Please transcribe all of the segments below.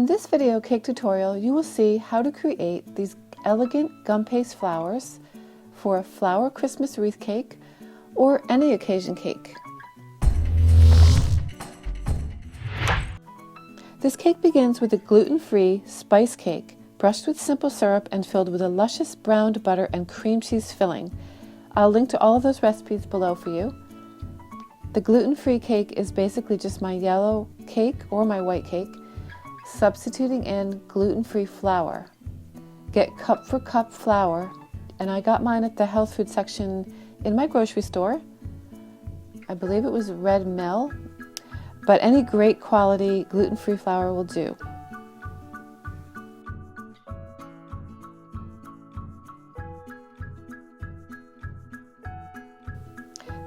In this video cake tutorial, you will see how to create these elegant gum paste flowers for a flower Christmas wreath cake or any occasion cake. This cake begins with a gluten-free spice cake, brushed with simple syrup and filled with a luscious browned butter and cream cheese filling. I'll link to all of those recipes below for you. The gluten-free cake is basically just my yellow cake or my white cake, substituting in gluten-free flour. Get cup for cup flour, and I got mine at the health food section in my grocery store. I believe it was Red Mill, but any great quality gluten-free flour will do.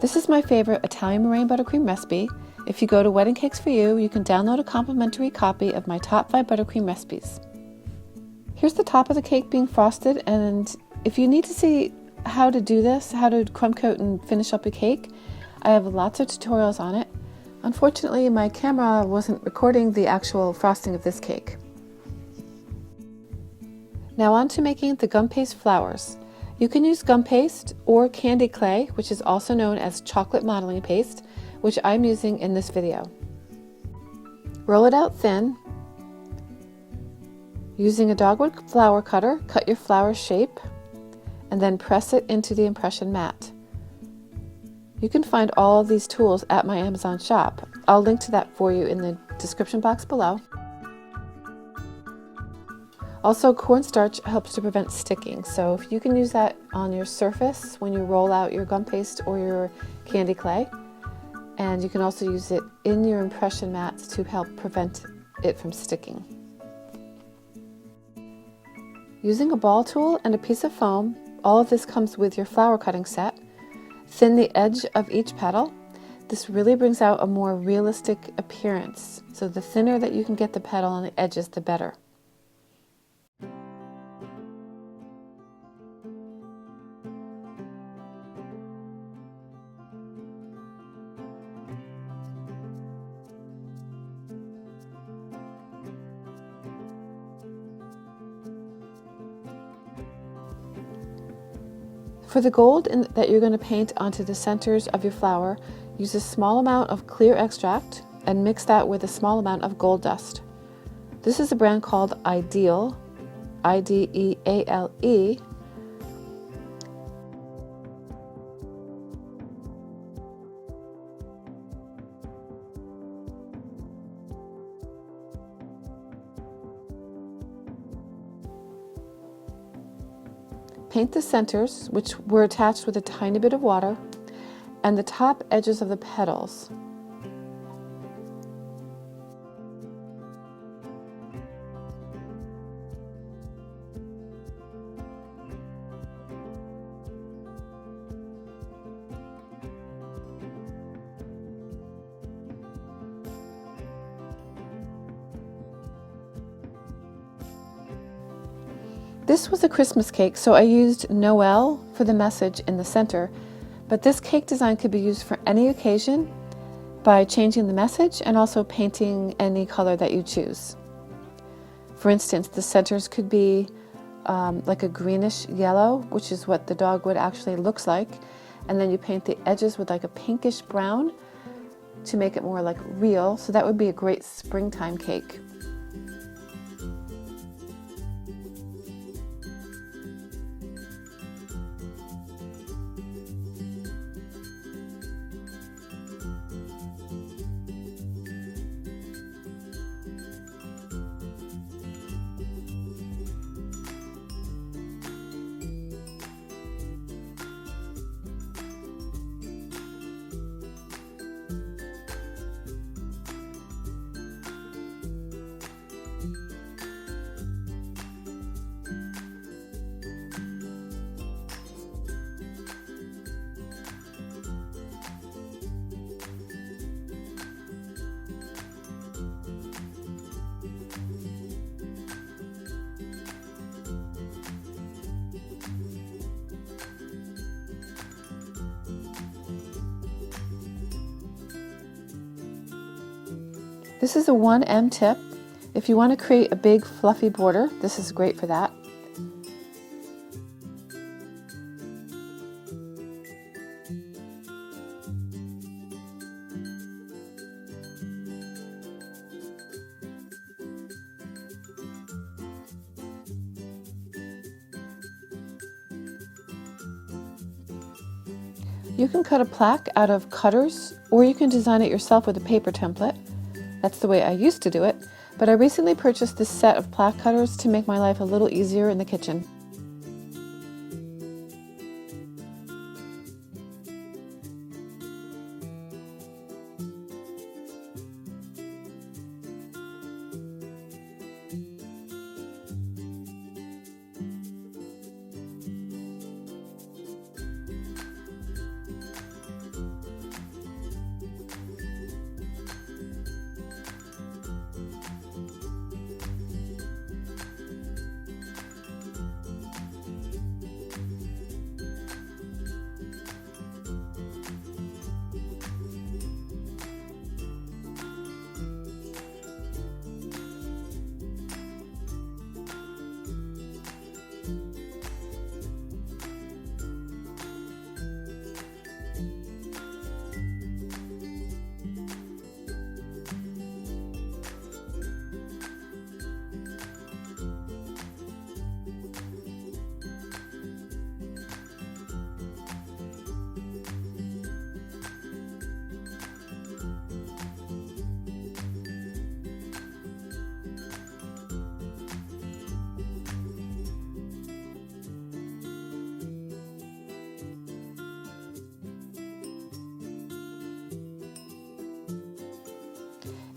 This is my favorite Italian meringue buttercream recipe. If you go to Wedding Cakes for You, you can download a complimentary copy of my top 5 buttercream recipes. Here's the top of the cake being frosted, and if you need to see how to do this, how to crumb coat and finish up a cake, I have lots of tutorials on it. Unfortunately, my camera wasn't recording the actual frosting of this cake. Now on to making the gum paste flowers. You can use gum paste or candy clay, which is also known as chocolate modeling paste, which I'm using in this video. Roll it out thin. Using a Dogwood flower cutter, cut your flower shape and then press it into the impression mat. You can find all of these tools at my Amazon shop. I'll link to that for you in the description box below. Also, cornstarch helps to prevent sticking, so if you can use that on your surface when you roll out your gum paste or your candy clay, and you can also use it in your impression mats to help prevent it from sticking. Using a ball tool and a piece of foam, all of this comes with your flower cutting set. Thin the edge of each petal. This really brings out a more realistic appearance, so the thinner that you can get the petal on the edges, the better. For the gold that you're going to paint onto the centers of your flower, use a small amount of clear extract and mix that with a small amount of gold dust. This is a brand called Ideal, I-D-E-A-L-E. Paint the centers, which were attached with a tiny bit of water, and the top edges of the petals. This was a Christmas cake, so I used Noel for the message in the center, but this cake design could be used for any occasion by changing the message and also painting any color that you choose. For instance, the centers could be like a greenish yellow, which is what the dogwood actually looks like, and then you paint the edges with like a pinkish brown to make it more like real, so that would be a great springtime cake. This is a 1M tip. If you want to create a big fluffy border, this is great for that. You can cut a plaque out of cutters, or you can design it yourself with a paper template. That's the way I used to do it, but I recently purchased this set of plaque cutters to make my life a little easier in the kitchen.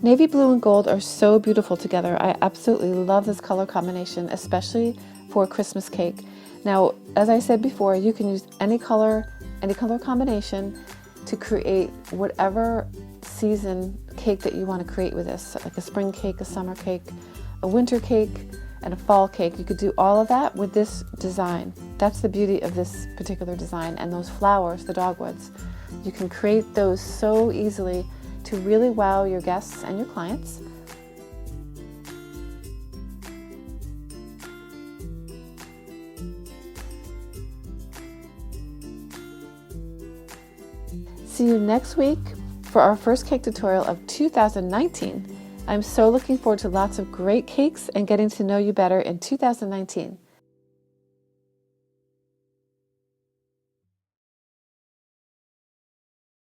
Navy blue and gold are so beautiful together. I absolutely love this color combination, especially for a Christmas cake. Now, as I said before, you can use any color combination to create whatever season cake that you want to create with this, like a spring cake, a summer cake, a winter cake, and a fall cake. You could do all of that with this design. That's the beauty of this particular design, and those flowers, the dogwoods. You can create those so easily to really wow your guests and your clients. See you next week for our first cake tutorial of 2019. I'm so looking forward to lots of great cakes and getting to know you better in 2019.